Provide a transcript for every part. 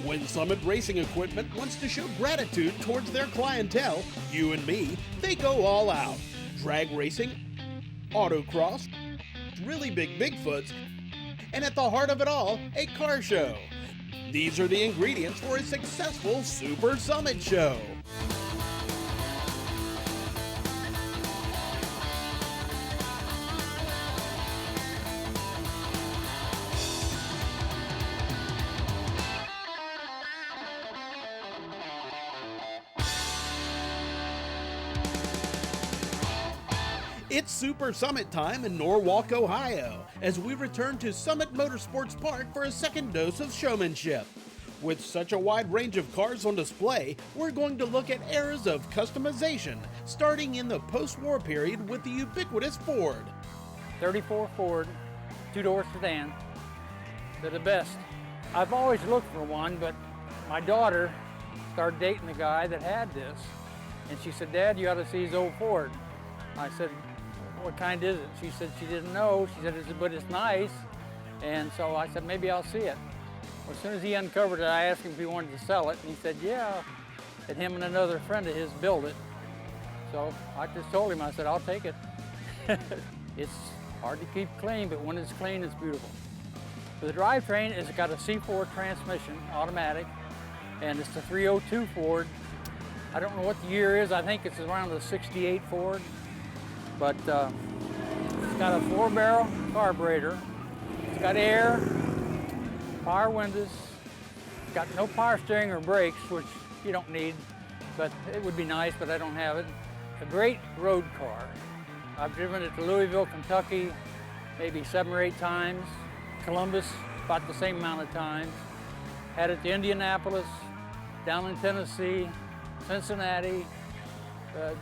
When Summit Racing Equipment wants to show gratitude towards their clientele, you and me, they go all out. Drag racing, autocross, really big Bigfoots, and at the heart of it all, a car show. These are the ingredients for a successful Super Summit show. It's Super Summit time in Norwalk, Ohio, as we return to Summit Motorsports Park for a second dose of showmanship. With such a wide range of cars on display, we're going to look at eras of customization, starting in the post-war period with the ubiquitous Ford. 34 Ford, two-door sedan. They're the best. I've always looked for one, but my daughter started dating the guy that had this, and she said, "Dad, you ought to see his old Ford." I said, "What kind is it?" She said she didn't know. She said, "But it's nice." And so I said, "Maybe I'll see it." Well, as soon as he uncovered it, I asked him if he wanted to sell it, and he said, "Yeah." And him and another friend of his built it. So I just told him, I said, "I'll take it." It's hard to keep clean, but when it's clean, it's beautiful. The drivetrain has got a C4 transmission, automatic, and it's the 302 Ford. I don't know what the year is. I think it's around the 68 Ford. But it's got a 4-barrel carburetor. It's got air, power windows. It's got no power steering or brakes, which you don't need, but it would be nice, but I don't have it. A great road car. I've driven it to Louisville, Kentucky, maybe 7 or 8 times. Columbus, about the same amount of times. Had it to Indianapolis, down in Tennessee, Cincinnati.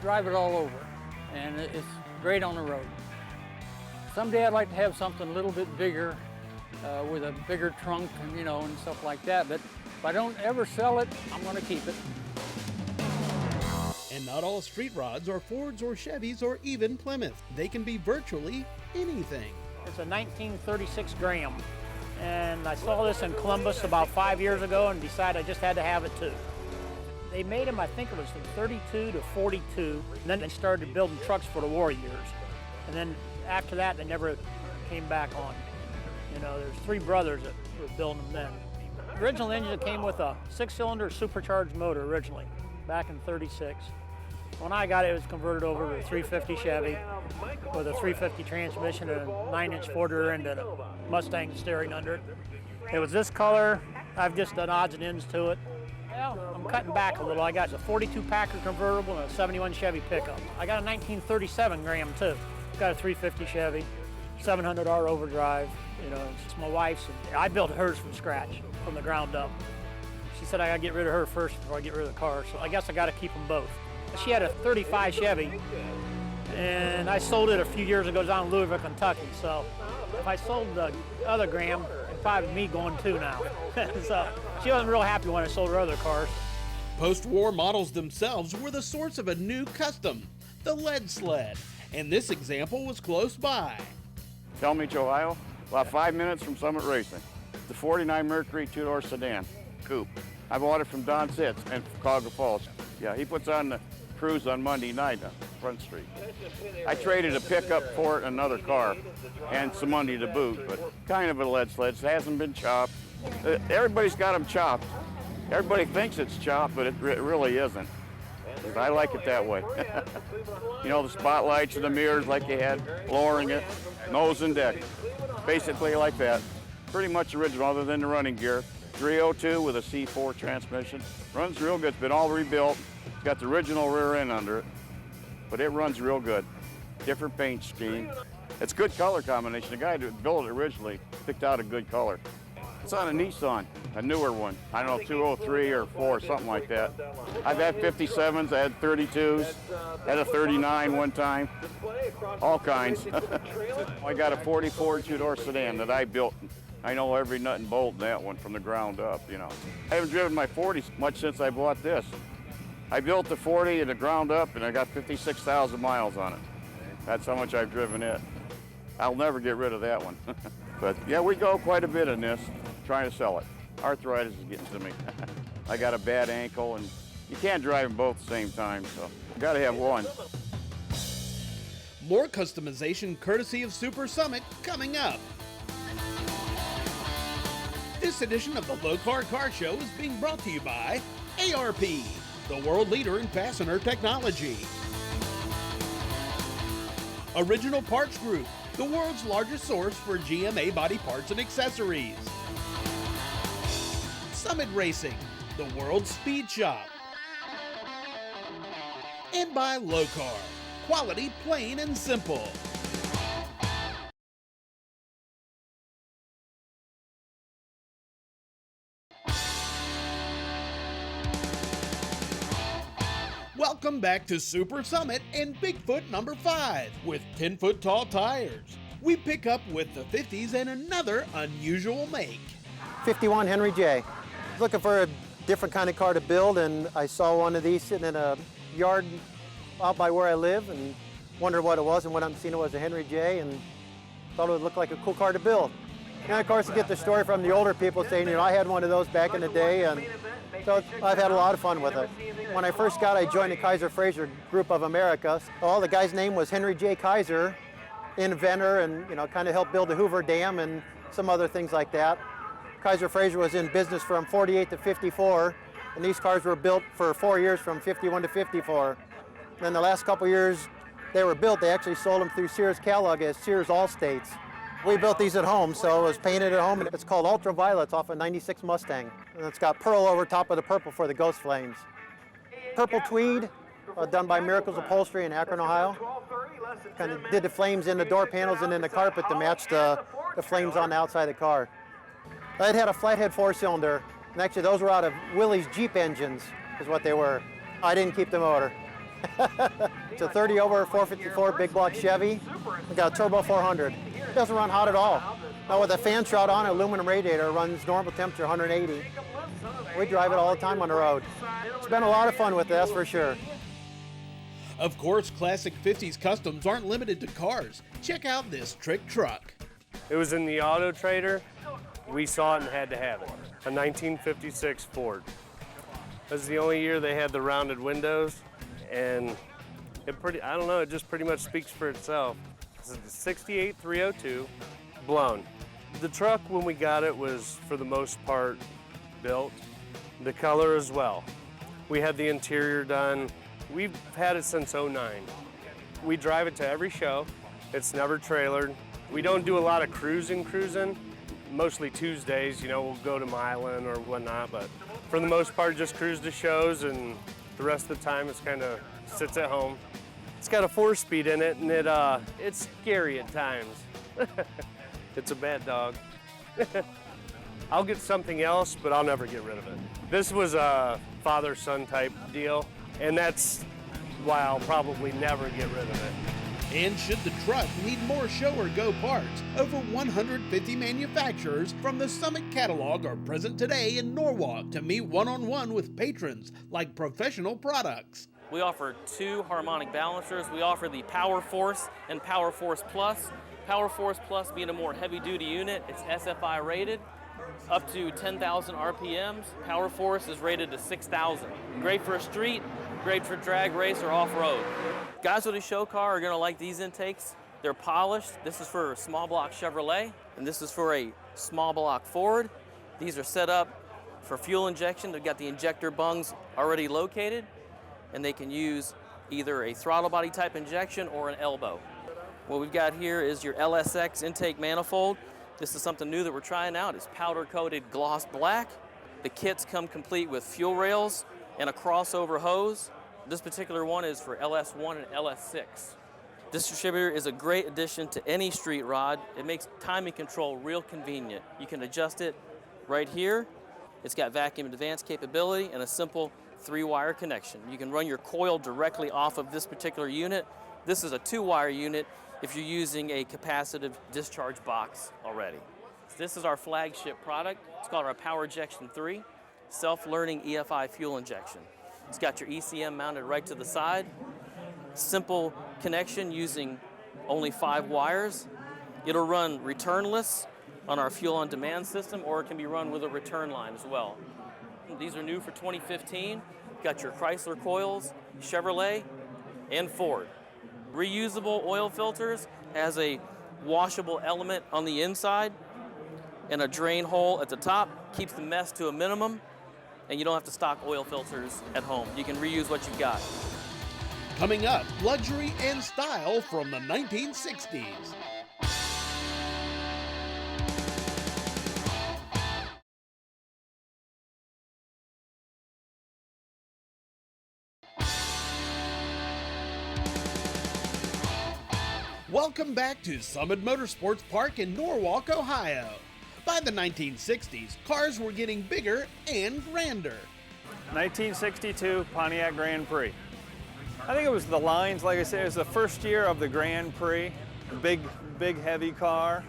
Drive it all over, and it's great on the road. Someday I'd like to have something a little bit bigger, with a bigger trunk and and stuff like that. But if I don't ever sell it, I'm going to keep it. And not all street rods are Fords or Chevys or even Plymouth. They can be virtually anything. It's a 1936 Graham, and I saw this in Columbus about 5 years ago and decided I just had to have it too. They made them, I think it was from 32 to 42, and then they started building trucks for the war years. And then after that, they never came back on. There's 3 brothers that were building them then. The original engine came with a 6-cylinder supercharged motor originally, back in 36. When I got it, it was converted over to a 350 Chevy with a 350 transmission and a 9-inch Ford rear end and a Mustang steering under it. It was this color. I've just done odds and ends to it. Well, I'm cutting back a little. I got a 42 Packard convertible and a 71 Chevy pickup. I got a 1937 Graham too. Got a 350 Chevy, 700R overdrive. It's my wife's. And I built hers from scratch, from the ground up. She said I got to get rid of her first before I get rid of the car, so I guess I got to keep them both. She had a 35 Chevy, and I sold it a few years ago down in Louisville, Kentucky. So if I sold the other Graham, it'd probably be me going too now. So she wasn't real happy when I sold her other cars. Post-war models themselves were the source of a new custom, the lead sled, and this example was close by. Talmadge, Ohio, about 5 minutes from Summit Racing. The 49 Mercury two-door sedan, coupe. I bought it from Don Sitz in Chicago Falls. Yeah, he puts on the cruise on Monday night on Front Street. I traded a pickup for it, another car, and some money to boot, but kind of a lead sled. It hasn't been chopped. Everybody's got them chopped. Everybody thinks it's chopped, but it really isn't. I like it that way. The spotlights and the mirrors like you had, lowering it, nose and deck. Basically like that. Pretty much original other than the running gear. 302 with a C4 transmission. Runs real good. It's been all rebuilt. It's got the original rear end under it, but it runs real good. Different paint scheme. It's good color combination. The guy that built it originally picked out a good color. It's on a Nissan, a newer one. I don't know, 203 or 4, something like that. I've had 57s, I had 32s, had a 39 one time, all kinds. I got a 44 two-door sedan that I built. I know every nut and bolt in that one from the ground up, I haven't driven my 40 much since I bought this. I built the 40 in the ground up, and I got 56,000 miles on it. That's how much I've driven it. I'll never get rid of that one. But yeah, we go quite a bit in this, trying to sell it. Arthritis is getting to me. I got a bad ankle, and you can't drive them both at the same time, so you got to have one. More customization courtesy of Super Summit coming up. This edition of the Lokar Car Show is being brought to you by ARP, the world leader in fastener technology. Original Parts Group, the world's largest source for GMA body parts and accessories. Summit Racing, the world's speed shop. And by Lokar, quality plain and simple. Welcome back to Super Summit and Bigfoot number 5 with 10-foot tall tires. We pick up with the 50s and another unusual make. 51 Henry J. Looking for a different kind of car to build, and I saw one of these sitting in a yard out by where I live and wondered what it was, and when I'm seeing it was a Henry J, and thought it would look like a cool car to build. And of course, you get the story from the older people saying, you know, I had one of those back in the day, and so I've had a lot of fun with it. When I first got it, I joined the Kaiser Fraser Group of America. The guy's name was Henry J. Kaiser, inventor, and kind of helped build the Hoover Dam and some other things like that. Kaiser Fraser was in business from 48 to 54, and these cars were built for 4 years from 51 to 54. Then the last couple years they were built, they actually sold them through Sears Catalog as Sears Allstates. We built these at home, so it was painted at home, and it's called Ultraviolet. It's off a 96 Mustang. And it's got pearl over top of the purple for the ghost flames. Purple tweed, done by Miracles Upholstery in Akron, Ohio. Kind of did the flames in the door panels and in the carpet to match the flames on the outside of the car. It had a flathead 4-cylinder, and actually those were out of Willys Jeep engines, is what they were. I didn't keep the motor. It's a 30 over 454 big block Chevy. It got a turbo 400. It doesn't run hot at all. Now with a fan shroud on, an aluminum radiator, it runs normal temperature 180. We drive it all the time on the road. It's been a lot of fun with it, that's for sure. Of course, classic 50s customs aren't limited to cars. Check out this trick truck. It was in the Auto Trader. We saw it and had to have it. A 1956 Ford. This is the only year they had the rounded windows, and it just pretty much speaks for itself. This is the 68 302, blown. The truck, when we got it, was for the most part built. The color as well. We had the interior done. We've had it since '09. We drive it to every show. It's never trailered. We don't do a lot of cruising. Mostly Tuesdays, we'll go to Milan or whatnot, but for the most part, just cruise to shows, and the rest of the time, it's kind of sits at home. It's got a 4-speed in it, and it's scary at times. It's a bad dog. I'll get something else, but I'll never get rid of it. This was a father-son type deal, and that's why I'll probably never get rid of it. And should the truck need more show or go parts, over 150 manufacturers from the Summit catalog are present today in Norwalk to meet one-on-one with patrons like professional products. We offer 2 harmonic balancers. We offer the Power Force and Power Force Plus. Power Force Plus being a more heavy-duty unit, it's SFI rated, up to 10,000 RPMs. Power Force is rated to 6,000. Great for a street, great for drag race or off-road. Guys with a show car are gonna like these intakes. They're polished. This is for a small block Chevrolet, and this is for a small block Ford. These are set up for fuel injection. They've got the injector bungs already located, and they can use either a throttle body type injection or an elbow. What we've got here is your LSX intake manifold. This is something new that we're trying out. It's powder-coated gloss black. The kits come complete with fuel rails and a crossover hose. This particular one is for LS1 and LS6. This distributor is a great addition to any street rod. It makes timing control real convenient. You can adjust it right here. It's got vacuum advance capability and a simple 3-wire connection. You can run your coil directly off of this particular unit. This is a 2-wire unit if you're using a capacitive discharge box already. This is our flagship product. It's called our Power Ejection 3, self-learning EFI fuel injection. It's got your ECM mounted right to the side. Simple connection using only 5 wires. It'll run returnless on our fuel on demand system, or it can be run with a return line as well. These are new for 2015. Got your Chrysler coils, Chevrolet, and Ford. Reusable oil filters, has a washable element on the inside and a drain hole at the top, keeps the mess to a minimum, and you don't have to stock oil filters at home. You can reuse what you've got. Coming up, luxury and style from the 1960s. Welcome back to Summit Motorsports Park in Norwalk, Ohio. By the 1960s, cars were getting bigger and grander. 1962 Pontiac Grand Prix. I think it was the lines, like I said, it was the first year of the Grand Prix. Big heavy car.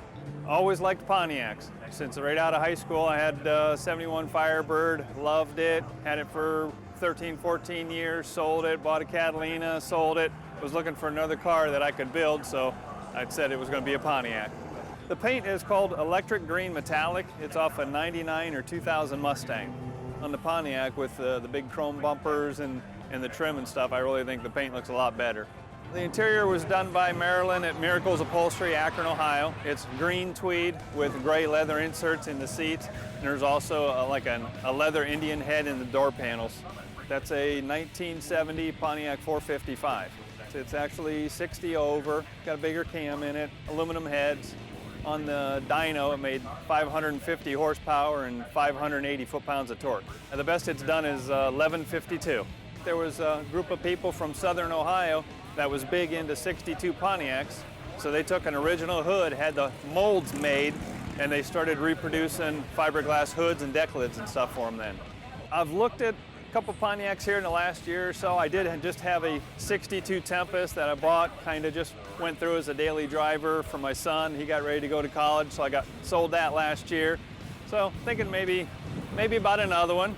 Always liked Pontiacs. Since right out of high school, I had 71 Firebird, loved it, had it for 13, 14 years, sold it, bought a Catalina, sold it. Was looking for another car that I could build, so I said it was going to be a Pontiac. The paint is called Electric Green Metallic. It's off a 99 or 2000 Mustang. On the Pontiac with the big chrome bumpers and the trim and stuff, I really think the paint looks a lot better. The interior was done by Marilyn at Miracles Upholstery, Akron, Ohio. It's green tweed with gray leather inserts in the seats, and there's also a leather Indian head in the door panels. That's a 1970 Pontiac 455. It's actually 60 over, got a bigger cam in it, aluminum heads. On the dyno, it made 550 horsepower and 580 foot-pounds of torque. And the best it's done is 1152. There was a group of people from southern Ohio that was big into 62 Pontiacs, so they took an original hood, had the molds made, and they started reproducing fiberglass hoods and deck lids and stuff for them then. I've looked at couple Pontiacs here in the last year or so. I did just have a 62 Tempest that I bought, kind of just went through as a daily driver for my son. He got ready to go to college, so I sold that last year. So thinking maybe about another one.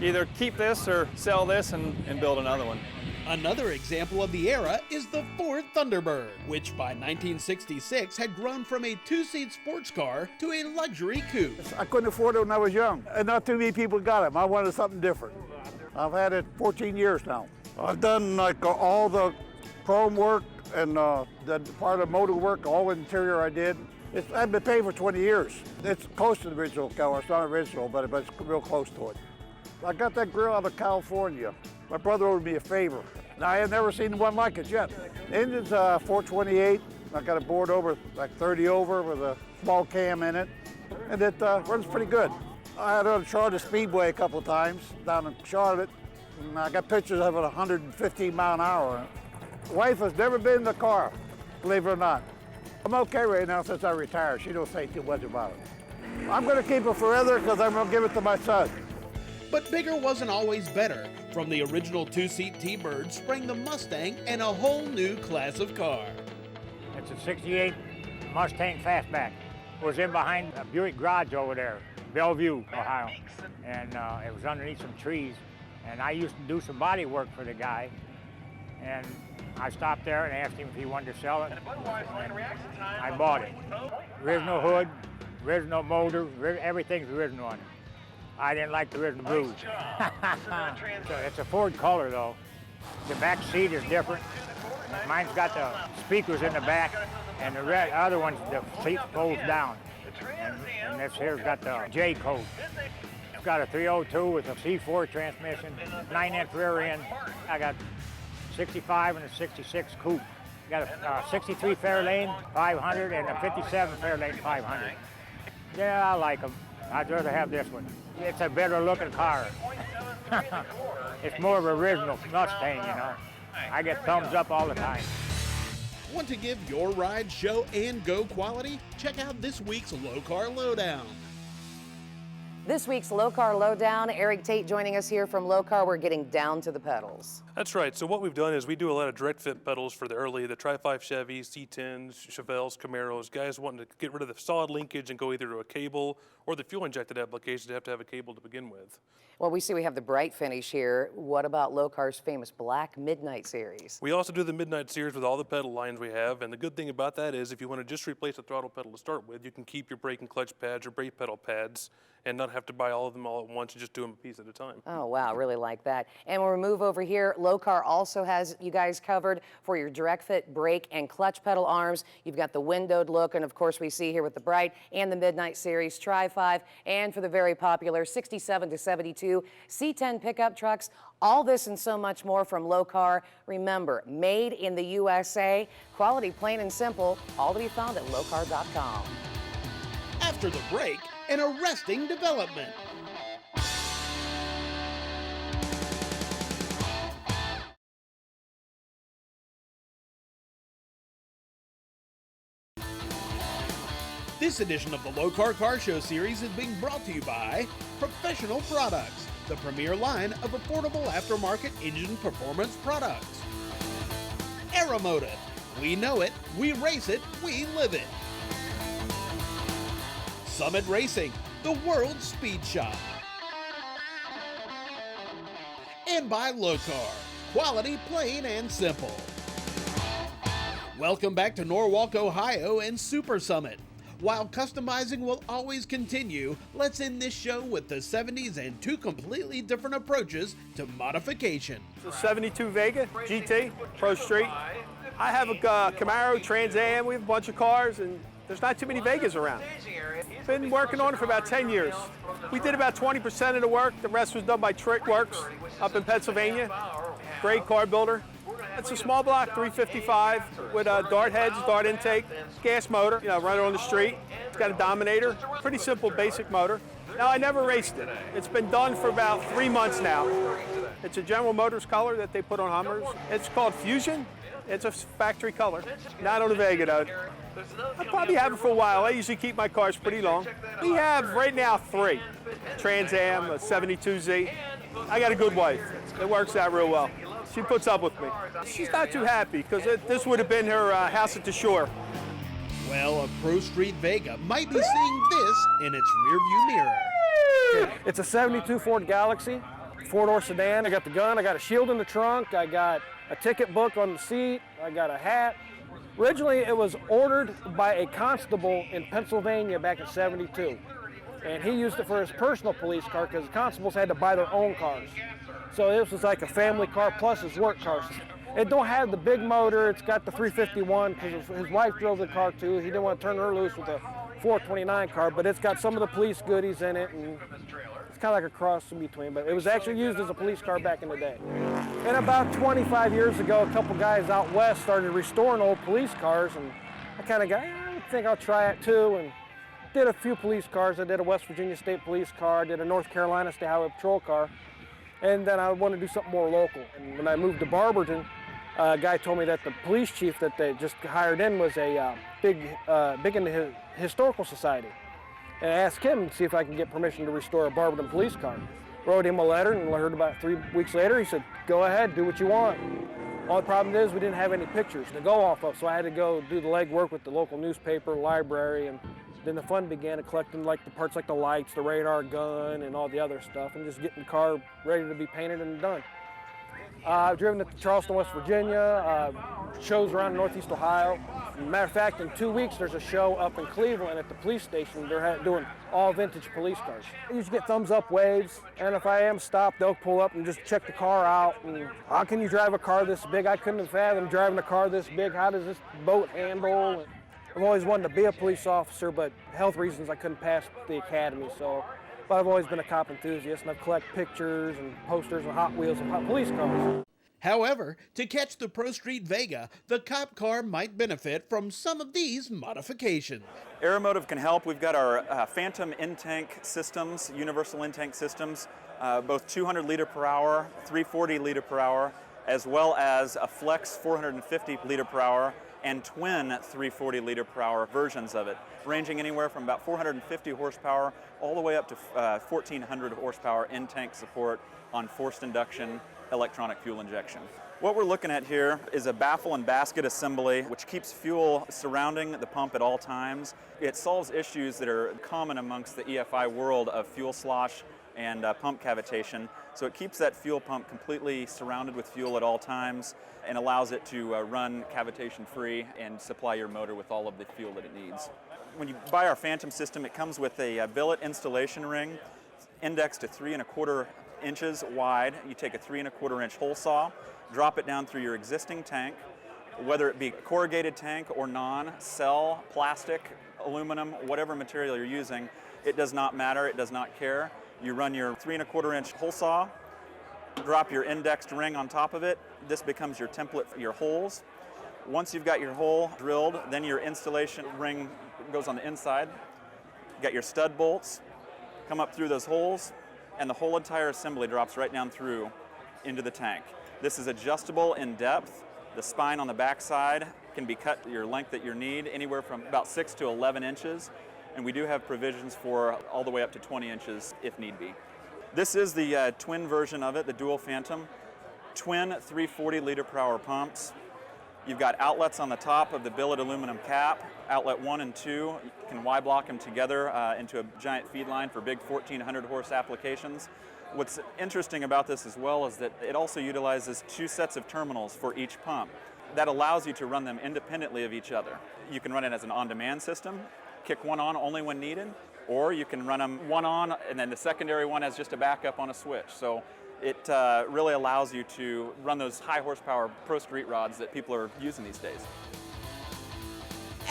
Either keep this or sell this and build another one. Another example of the era is the Ford Thunderbird, which by 1966 had grown from a two-seat sports car to a luxury coupe. I couldn't afford it when I was young, and not too many people got them. I wanted something different. I've had it 14 years now. I've done like all the chrome work and the part of motor work, all interior I did. I've been paying for 20 years. It's close to the original car. It's not original, but it's real close to it. I got that grill out of California. My brother owed me a favor. Now, I have never seen one like it yet. The engine's 428. I got it bored over like 30 over with a small cam in it, and it runs pretty good. I had it on Charlotte Speedway a couple of times down in Charlotte, and I got pictures of it 115 mile an hour. Wife has never been in the car, believe it or not. I'm okay right now since I retired. She don't say too much about it. I'm gonna keep it forever because I'm gonna give it to my son. But bigger wasn't always better. From the original two-seat T-Bird sprang the Mustang and a whole new class of car. It's a 68 Mustang Fastback. It was in behind a Buick garage over there, Bellevue, Ohio. And it was underneath some trees. And I used to do some body work for the guy. And I stopped there and asked him if he wanted to sell it. And I bought it. Original hood, original motor, everything's original on it. I didn't like the original blue. So it's a Ford color though. The back seat is different. Mine's got the speakers in the back, and the other one's the seat folds down. And this here's got the J code. It's got a 302 with a C4 transmission, 9-inch rear end. I got 65 and a 66 coupe. Got a 63 Fairlane 500 and a 57 Fairlane 500. Yeah, I like them. I'd rather have this one. It's a better looking car. It's more of an original Mustang, you know. I get thumbs up all the time. Want to give your ride show and go quality? Check out this week's Lokar Lowdown. This week's Lokar Lowdown, Eric Tate joining us here from Lokar. We're getting down to the pedals. That's right. So what we've done is we do a lot of direct fit pedals for the Tri-5 Chevys, C10s, Chevelles, Camaros, guys wanting to get rid of the solid linkage and go either to a cable or the fuel injected applications have to have a cable to begin with. Well, we see we have the bright finish here. What about Lokar's famous Black Midnight Series? We also do the Midnight Series with all the pedal lines we have, and the good thing about that is if you want to just replace the throttle pedal to start with, you can keep your brake and clutch pads or brake pedal pads and not have to buy all of them all at once and just do them a piece at a time. Oh, wow, really like that. And when we move over here, Lokar also has you guys covered for your direct fit brake and clutch pedal arms. You've got the windowed look, and of course we see here with the Bright and the Midnight Series Tri-5, and for the very popular 67 to 72 C10 pickup trucks. All this and so much more from Lokar. Remember, made in the USA, quality plain and simple, all to be found at lokar.com. After the break, an arresting development. This edition of the Lokar Car Show series is being brought to you by Professional Products, the premier line of affordable aftermarket engine performance products. Aeromotive, we know it, we race it, we live it. Summit Racing, the world's speed shop. And by Lokar, quality plain and simple. Welcome back to Norwalk, Ohio and Super Summit. While customizing will always continue, let's end this show with the 70s and two completely different approaches to modification. The 72 Vega GT Pro Street. I have a Camaro, Trans Am. We have a bunch of cars, and there's not too many Vegas around. Been working on it for about 10 years. We did about 20% of the work. The rest was done by Trick Works up in Pennsylvania. Great car builder. It's a small block 355 with dart heads, dart intake, gas motor, right on the street. It's got a Dominator, pretty simple basic motor. Now, I never raced it. It's been done for about 3 months now. It's a General Motors color that they put on Hummers. It's called Fusion. It's a factory color. Not on the Vega though. I'll probably have it for a while. I usually keep my cars pretty long. We have right now 3. Trans Am, a 72Z. I got a good wife. It works out real well. She puts up with me. She's not too happy because this would have been her house at the shore. Well, a Pro Street Vega might be seeing this in its rearview mirror. It's a 72 Ford Galaxy, 4-door sedan. I got the gun, I got a shield in the trunk, I got a ticket book on the seat, I got a hat. Originally, it was ordered by a constable in Pennsylvania back in '72. And he used it for his personal police car because constables had to buy their own cars. So this was like a family car plus his work car. It don't have the big motor. It's got the 351 because his wife drove the car too. He didn't want to turn her loose with a 429 car, but it's got some of the police goodies in it, and it's kind of like a cross in between. But it was actually used as a police car back in the day. And about 25 years ago, a couple guys out west started restoring old police cars, and I kind of got, I think I'll try it too, and did a few police cars. I did a West Virginia State Police car, did a North Carolina State Highway Patrol car, and then I wanted to do something more local. And when I moved to Barberton, a guy told me that the police chief that they just hired in was a big in the historical society. And I asked him to see if I can get permission to restore a Barberton police car. Wrote him a letter, and heard about 3 weeks later, he said, go ahead, do what you want. All the problem is we didn't have any pictures to go off of, so I had to go do the legwork with the local newspaper, library, and then the fun began of collecting like the parts like the lights, the radar gun, and all the other stuff, and just getting the car ready to be painted and done. I've driven it to Charleston, West Virginia, shows around Northeast Ohio. As a matter of fact, in 2 weeks, there's a show up in Cleveland at the police station. They're doing all vintage police cars. I usually get thumbs up waves, and if I am stopped, they'll pull up and just check the car out. And how can you drive a car this big? I couldn't have fathomed driving a car this big. How does this boat handle? And I've always wanted to be a police officer, but health reasons I couldn't pass the academy. But I've always been a cop enthusiast, and I've collected pictures and posters and Hot Wheels and police cars. However, to catch the Pro Street Vega, the cop car might benefit from some of these modifications. Aeromotive can help. We've got our Phantom in-tank systems, universal in-tank systems, both 200 liter per hour, 340 liter per hour, as well as a Flex 450 liter per hour and twin 340 liter per hour versions of it, ranging anywhere from about 450 horsepower all the way up to 1,400 horsepower in-tank support on forced induction electronic fuel injection. What we're looking at here is a baffle and basket assembly which keeps fuel surrounding the pump at all times. It solves issues that are common amongst the EFI world of fuel slosh and pump cavitation. So it keeps that fuel pump completely surrounded with fuel at all times and allows it to run cavitation free and supply your motor with all of the fuel that it needs. When you buy our Phantom system, it comes with a billet installation ring indexed to 3 1/4 inches wide. You take a 3 1/4 inch hole saw, drop it down through your existing tank, whether it be a corrugated tank or non, cell, plastic, aluminum, whatever material you're using, it does not matter, it does not care. You run your 3 1/4 inch hole saw, drop your indexed ring on top of it. This becomes your template for your holes. Once you've got your hole drilled, then your installation ring goes on the inside. You got your stud bolts, come up through those holes, and the whole entire assembly drops right down through into the tank. This is adjustable in depth. The spine on the back side can be cut your length that you need, anywhere from about 6 to 11 inches. And we do have provisions for all the way up to 20 inches if need be. This is the twin version of it, the dual Phantom. Twin 340 liter per hour pumps. You've got outlets on the top of the billet aluminum cap. Outlet 1 and 2, you can Y-block them together into a giant feed line for big 1,400 horse applications. What's interesting about this as well is that it also utilizes 2 sets of terminals for each pump. That allows you to run them independently of each other. You can run it as an on-demand system, kick one on only when needed, or you can run them one on and then the secondary one as just a backup on a switch. So it really allows you to run those high horsepower pro street rods that people are using these days.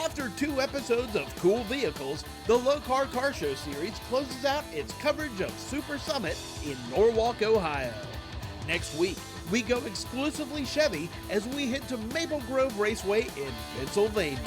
After 2 episodes of cool vehicles, the Lokar Car Show series closes out its coverage of Super Summit in Norwalk, Ohio. Next week, we go exclusively Chevy as we head to Maple Grove Raceway in Pennsylvania.